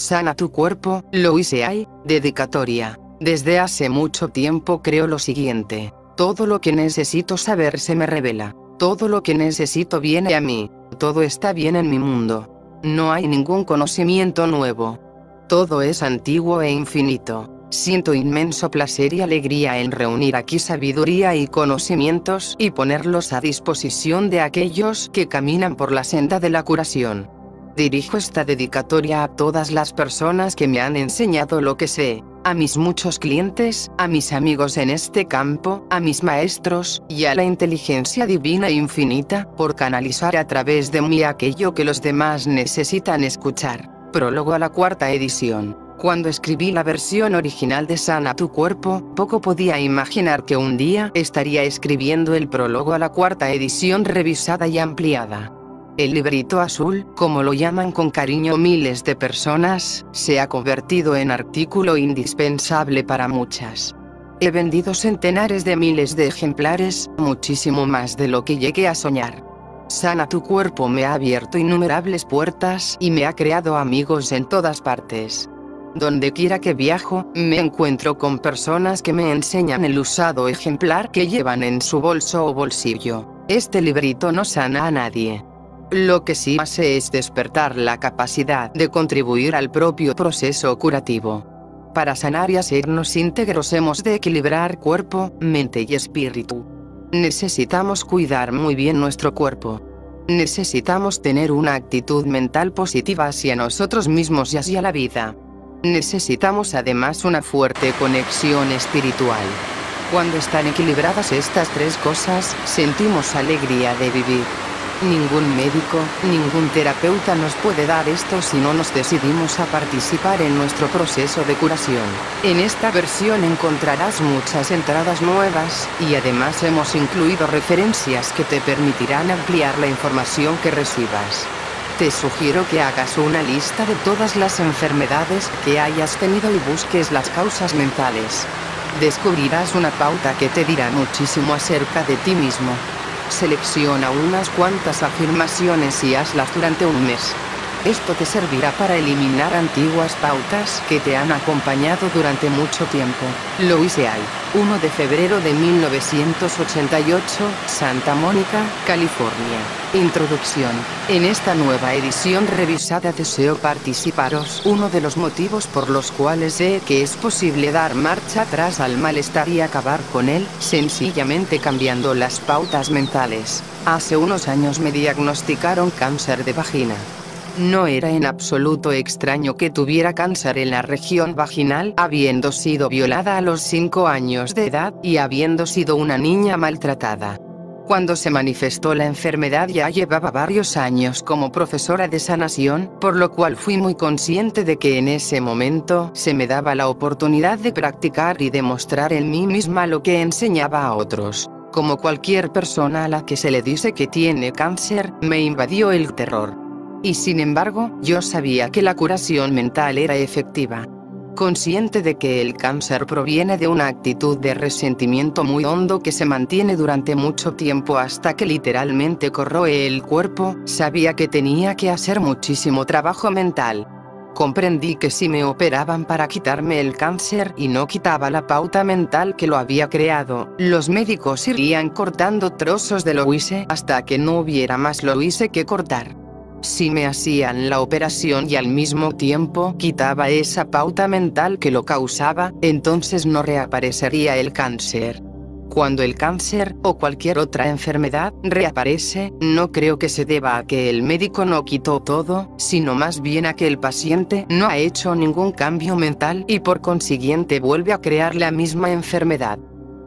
Sana tu cuerpo, Louise Hay, dedicatoria. Desde hace mucho tiempo creo lo siguiente. Todo lo que necesito saber se me revela. Todo lo que necesito viene a mí. Todo está bien en mi mundo. No hay ningún conocimiento nuevo. Todo es antiguo e infinito. Siento inmenso placer y alegría en reunir aquí sabiduría y conocimientos y ponerlos a disposición de aquellos que caminan por la senda de la curación. Dirijo esta dedicatoria a todas las personas que me han enseñado lo que sé, a mis muchos clientes, a mis amigos en este campo, a mis maestros, y a la inteligencia divina e infinita, por canalizar a través de mí aquello que los demás necesitan escuchar. Prólogo a la cuarta edición. Cuando escribí la versión original de Sana tu cuerpo, poco podía imaginar que un día estaría escribiendo el prólogo a la cuarta edición revisada y ampliada. El librito azul, como lo llaman con cariño miles de personas, se ha convertido en artículo indispensable para muchas. He vendido centenares de miles de ejemplares, muchísimo más de lo que llegué a soñar. Sana tu cuerpo me ha abierto innumerables puertas y me ha creado amigos en todas partes. Donde quiera que viajo, me encuentro con personas que me enseñan el usado ejemplar que llevan en su bolso o bolsillo. Este librito no sana a nadie. Lo que sí hace es despertar la capacidad de contribuir al propio proceso curativo. Para sanar y hacernos íntegros hemos de equilibrar cuerpo, mente y espíritu. Necesitamos cuidar muy bien nuestro cuerpo. Necesitamos tener una actitud mental positiva hacia nosotros mismos y hacia la vida. Necesitamos además una fuerte conexión espiritual. Cuando están equilibradas estas tres cosas, sentimos alegría de vivir. Ningún médico, ningún terapeuta nos puede dar esto si no nos decidimos a participar en nuestro proceso de curación. En esta versión encontrarás muchas entradas nuevas, y además hemos incluido referencias que te permitirán ampliar la información que recibas. Te sugiero que hagas una lista de todas las enfermedades que hayas tenido y busques las causas mentales. Descubrirás una pauta que te dirá muchísimo acerca de ti mismo. Selecciona unas cuantas afirmaciones y hazlas durante un mes. Esto te servirá para eliminar antiguas pautas que te han acompañado durante mucho tiempo. Louise Hay, 1 de febrero de 1988, Santa Mónica, California. Introducción. En esta nueva edición revisada deseo participaros. Uno de los motivos por los cuales sé que es posible dar marcha atrás al malestar y acabar con él, sencillamente cambiando las pautas mentales. Hace unos años me diagnosticaron cáncer de vagina. No era en absoluto extraño que tuviera cáncer en la región vaginal, habiendo sido violada a los 5 años de edad, y habiendo sido una niña maltratada. Cuando se manifestó la enfermedad ya llevaba varios años como profesora de sanación, por lo cual fui muy consciente de que en ese momento se me daba la oportunidad de practicar y demostrar en mí misma lo que enseñaba a otros. Como cualquier persona a la que se le dice que tiene cáncer, me invadió el terror. Y sin embargo, yo sabía que la curación mental era efectiva. Consciente de que el cáncer proviene de una actitud de resentimiento muy hondo que se mantiene durante mucho tiempo hasta que literalmente corroe el cuerpo, sabía que tenía que hacer muchísimo trabajo mental. Comprendí que si me operaban para quitarme el cáncer y no quitaba la pauta mental que lo había creado, los médicos irían cortando trozos de Louise hasta que no hubiera más Louise que cortar. Si me hacían la operación y al mismo tiempo quitaba esa pauta mental que lo causaba, entonces no reaparecería el cáncer. Cuando el cáncer, o cualquier otra enfermedad, reaparece, no creo que se deba a que el médico no quitó todo, sino más bien a que el paciente no ha hecho ningún cambio mental y por consiguiente vuelve a crear la misma enfermedad.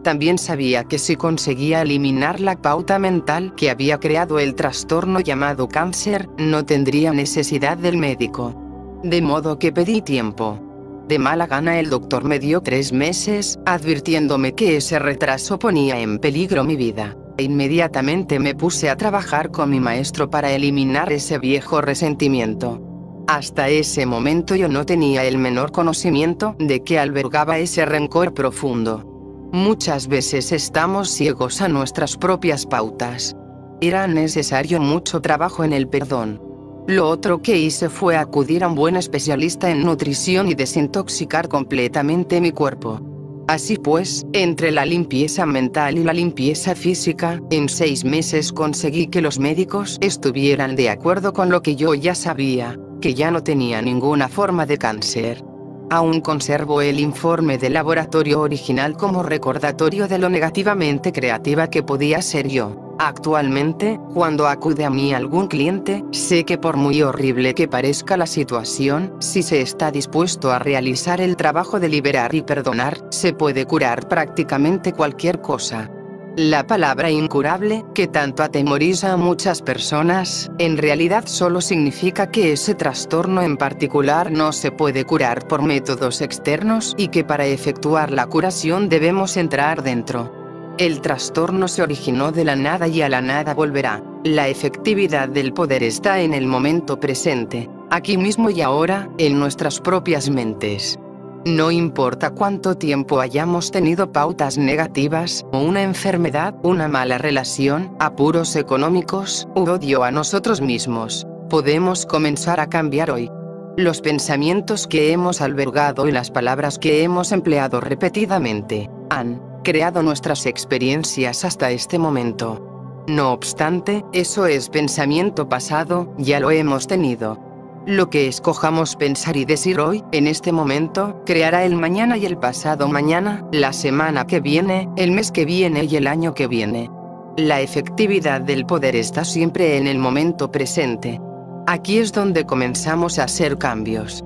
También sabía que si conseguía eliminar la pauta mental que había creado el trastorno llamado cáncer, no tendría necesidad del médico. De modo que pedí tiempo. De mala gana el doctor me dio 3 meses, advirtiéndome que ese retraso ponía en peligro mi vida. Inmediatamente me puse a trabajar con mi maestro para eliminar ese viejo resentimiento. Hasta ese momento yo no tenía el menor conocimiento de que albergaba ese rencor profundo. Muchas veces estamos ciegos a nuestras propias pautas. Era necesario mucho trabajo en el perdón. Lo otro que hice fue acudir a un buen especialista en nutrición y desintoxicar completamente mi cuerpo. Así pues, entre la limpieza mental y la limpieza física, en 6 meses conseguí que los médicos estuvieran de acuerdo con lo que yo ya sabía, que ya no tenía ninguna forma de cáncer. Aún conservo el informe de laboratorio original como recordatorio de lo negativamente creativa que podía ser yo. Actualmente, cuando acude a mí algún cliente, sé que por muy horrible que parezca la situación, si se está dispuesto a realizar el trabajo de liberar y perdonar, se puede curar prácticamente cualquier cosa. La palabra incurable, que tanto atemoriza a muchas personas, en realidad solo significa que ese trastorno en particular no se puede curar por métodos externos y que para efectuar la curación debemos entrar dentro. El trastorno se originó de la nada y a la nada volverá. La efectividad del poder está en el momento presente, aquí mismo y ahora, en nuestras propias mentes. No importa cuánto tiempo hayamos tenido pautas negativas, o una enfermedad, una mala relación, apuros económicos, u odio a nosotros mismos, podemos comenzar a cambiar hoy. Los pensamientos que hemos albergado y las palabras que hemos empleado repetidamente, han creado nuestras experiencias hasta este momento. No obstante, eso es pensamiento pasado, ya lo hemos tenido. Lo que escojamos pensar y decir hoy, en este momento, creará el mañana y el pasado mañana, la semana que viene, el mes que viene y el año que viene. La efectividad del poder está siempre en el momento presente. Aquí es donde comenzamos a hacer cambios.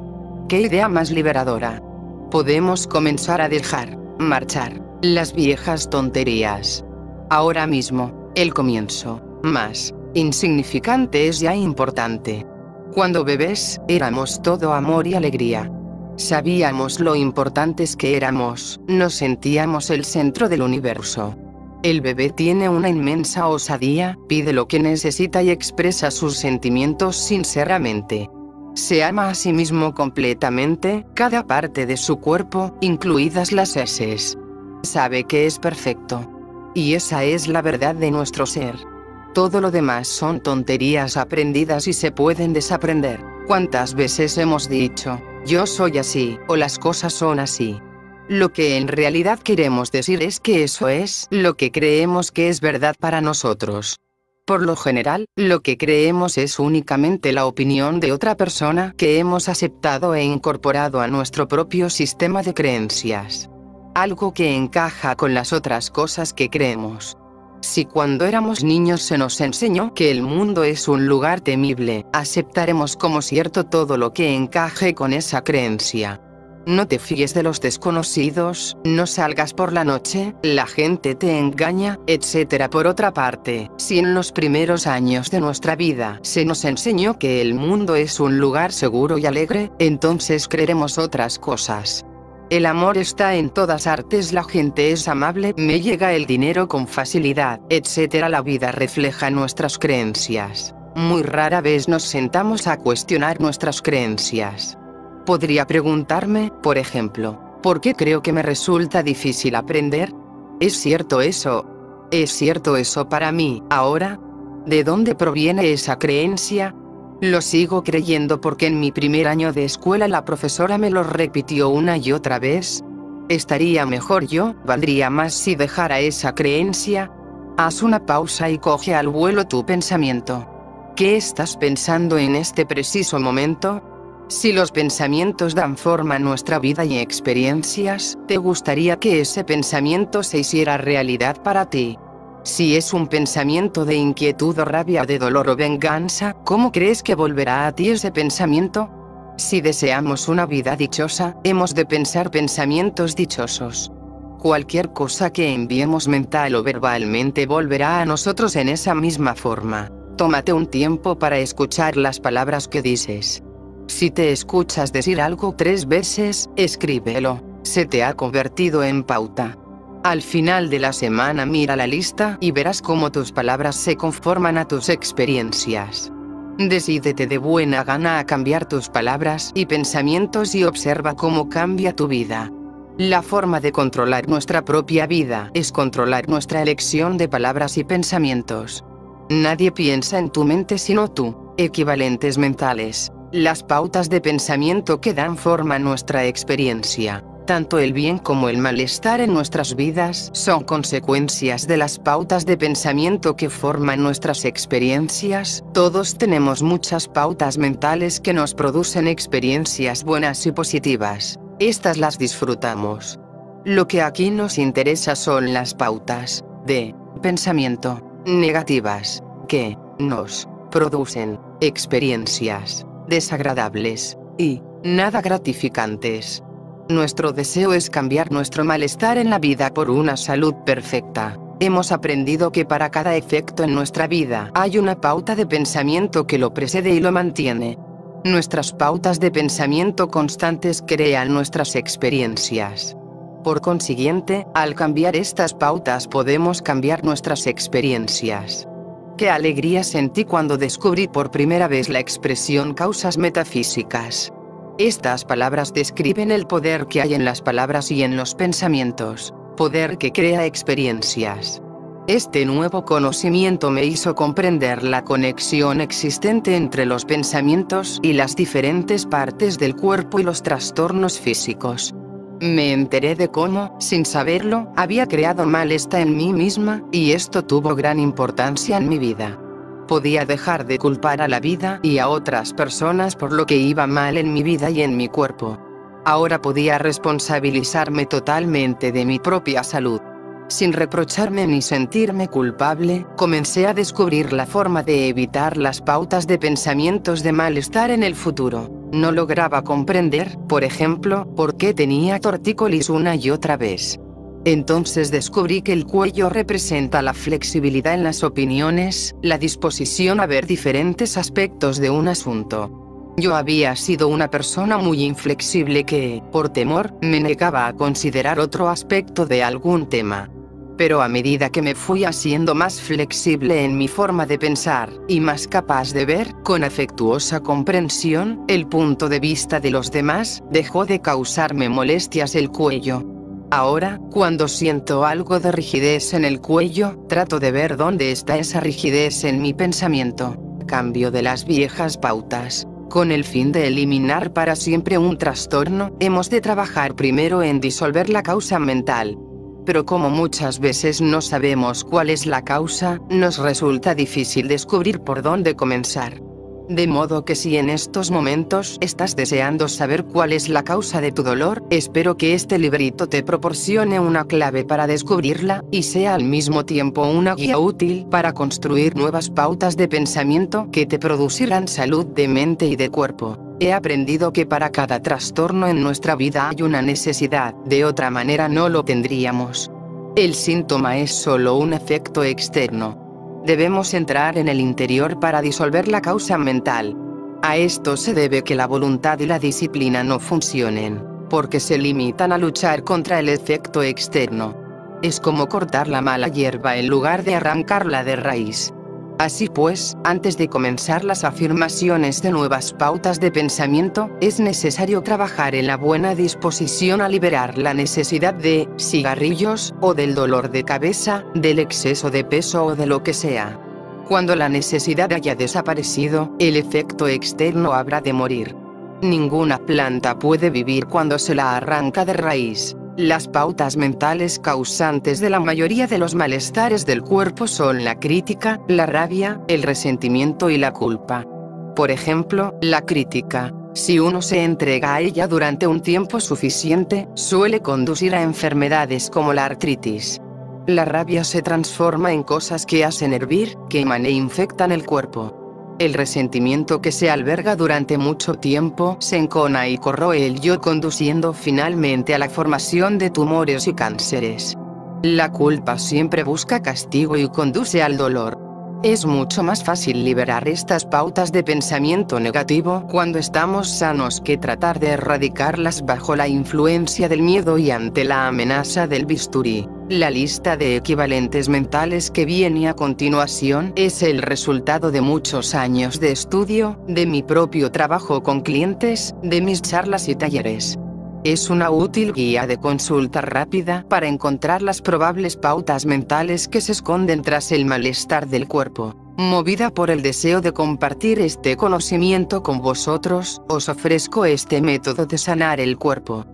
¡Qué idea más liberadora! Podemos comenzar a dejar marchar las viejas tonterías. Ahora mismo, el comienzo, más insignificante es ya importante. Cuando bebés, éramos todo amor y alegría. Sabíamos lo importantes que éramos, nos sentíamos el centro del universo. El bebé tiene una inmensa osadía, pide lo que necesita y expresa sus sentimientos sinceramente. Se ama a sí mismo completamente, cada parte de su cuerpo, incluidas las heces. Sabe que es perfecto. Y esa es la verdad de nuestro ser. Todo lo demás son tonterías aprendidas y se pueden desaprender. ¿Cuántas veces hemos dicho, yo soy así, o las cosas son así? Lo que en realidad queremos decir es que eso es lo que creemos que es verdad para nosotros. Por lo general, lo que creemos es únicamente la opinión de otra persona que hemos aceptado e incorporado a nuestro propio sistema de creencias. Algo que encaja con las otras cosas que creemos. Si cuando éramos niños se nos enseñó que el mundo es un lugar temible, aceptaremos como cierto todo lo que encaje con esa creencia. No te fíes de los desconocidos, no salgas por la noche, la gente te engaña, etc. Por otra parte, si en los primeros años de nuestra vida se nos enseñó que el mundo es un lugar seguro y alegre, entonces creeremos otras cosas. El amor está en todas artes, la gente es amable, me llega el dinero con facilidad, etc. La vida refleja nuestras creencias. Muy rara vez nos sentamos a cuestionar nuestras creencias. Podría preguntarme, por ejemplo, ¿por qué creo que me resulta difícil aprender? ¿Es cierto eso? ¿Es cierto eso para mí, ahora? ¿De dónde proviene esa creencia? Lo sigo creyendo porque en mi primer año de escuela la profesora me lo repitió una y otra vez. ¿Estaría mejor yo? ¿Valdría más si dejara esa creencia? Haz una pausa y coge al vuelo tu pensamiento. ¿Qué estás pensando en este preciso momento? Si los pensamientos dan forma a nuestra vida y experiencias, ¿te gustaría que ese pensamiento se hiciera realidad para ti? Si es un pensamiento de inquietud o rabia, de dolor o venganza, ¿cómo crees que volverá a ti ese pensamiento? Si deseamos una vida dichosa, hemos de pensar pensamientos dichosos. Cualquier cosa que enviemos mental o verbalmente volverá a nosotros en esa misma forma. Tómate un tiempo para escuchar las palabras que dices. Si te escuchas decir algo 3 veces, escríbelo. Se te ha convertido en pauta. Al final de la semana mira la lista y verás cómo tus palabras se conforman a tus experiencias. Decídete de buena gana a cambiar tus palabras y pensamientos y observa cómo cambia tu vida. La forma de controlar nuestra propia vida es controlar nuestra elección de palabras y pensamientos. Nadie piensa en tu mente sino tú. Equivalentes mentales. Las pautas de pensamiento que dan forma a nuestra experiencia. Tanto el bien como el malestar en nuestras vidas son consecuencias de las pautas de pensamiento que forman nuestras experiencias. Todos tenemos muchas pautas mentales que nos producen experiencias buenas y positivas. Estas las disfrutamos. Lo que aquí nos interesa son las pautas de pensamiento negativas que nos producen experiencias desagradables y nada gratificantes. Nuestro deseo es cambiar nuestro malestar en la vida por una salud perfecta. Hemos aprendido que para cada efecto en nuestra vida hay una pauta de pensamiento que lo precede y lo mantiene. Nuestras pautas de pensamiento constantes crean nuestras experiencias. Por consiguiente, al cambiar estas pautas podemos cambiar nuestras experiencias. Qué alegría sentí cuando descubrí por primera vez la expresión causas metafísicas. Estas palabras describen el poder que hay en las palabras y en los pensamientos, poder que crea experiencias. Este nuevo conocimiento me hizo comprender la conexión existente entre los pensamientos y las diferentes partes del cuerpo y los trastornos físicos. Me enteré de cómo, sin saberlo, había creado malestar en mí misma, y esto tuvo gran importancia en mi vida. Podía dejar de culpar a la vida y a otras personas por lo que iba mal en mi vida y en mi cuerpo. Ahora podía responsabilizarme totalmente de mi propia salud. Sin reprocharme ni sentirme culpable, comencé a descubrir la forma de evitar las pautas de pensamientos de malestar en el futuro. No lograba comprender, por ejemplo, por qué tenía tortícolis una y otra vez. Entonces descubrí que el cuello representa la flexibilidad en las opiniones, la disposición a ver diferentes aspectos de un asunto. Yo había sido una persona muy inflexible que, por temor, me negaba a considerar otro aspecto de algún tema. Pero a medida que me fui haciendo más flexible en mi forma de pensar, y más capaz de ver, con afectuosa comprensión, el punto de vista de los demás, dejó de causarme molestias el cuello. Ahora, cuando siento algo de rigidez en el cuello, trato de ver dónde está esa rigidez en mi pensamiento. Cambio de las viejas pautas. Con el fin de eliminar para siempre un trastorno, hemos de trabajar primero en disolver la causa mental. Pero como muchas veces no sabemos cuál es la causa, nos resulta difícil descubrir por dónde comenzar. De modo que si en estos momentos estás deseando saber cuál es la causa de tu dolor, espero que este librito te proporcione una clave para descubrirla, y sea al mismo tiempo una guía útil para construir nuevas pautas de pensamiento que te producirán salud de mente y de cuerpo. He aprendido que para cada trastorno en nuestra vida hay una necesidad, de otra manera no lo tendríamos. El síntoma es solo un efecto externo. Debemos entrar en el interior para disolver la causa mental. A esto se debe que la voluntad y la disciplina no funcionen, porque se limitan a luchar contra el efecto externo. Es como cortar la mala hierba en lugar de arrancarla de raíz. Así pues, antes de comenzar las afirmaciones de nuevas pautas de pensamiento, es necesario trabajar en la buena disposición a liberar la necesidad de cigarrillos, o del dolor de cabeza, del exceso de peso o de lo que sea. Cuando la necesidad haya desaparecido, el efecto externo habrá de morir. Ninguna planta puede vivir cuando se la arranca de raíz. Las pautas mentales causantes de la mayoría de los malestares del cuerpo son la crítica, la rabia, el resentimiento y la culpa. Por ejemplo, la crítica, si uno se entrega a ella durante un tiempo suficiente, suele conducir a enfermedades como la artritis. La rabia se transforma en cosas que hacen hervir, queman e infectan el cuerpo. El resentimiento que se alberga durante mucho tiempo se encona y corroe el yo, conduciendo finalmente a la formación de tumores y cánceres. La culpa siempre busca castigo y conduce al dolor. Es mucho más fácil liberar estas pautas de pensamiento negativo cuando estamos sanos que tratar de erradicarlas bajo la influencia del miedo y ante la amenaza del bisturí. La lista de equivalentes mentales que viene a continuación es el resultado de muchos años de estudio, de mi propio trabajo con clientes, de mis charlas y talleres. Es una útil guía de consulta rápida para encontrar las probables pautas mentales que se esconden tras el malestar del cuerpo. Movida por el deseo de compartir este conocimiento con vosotros, os ofrezco este método de sanar el cuerpo.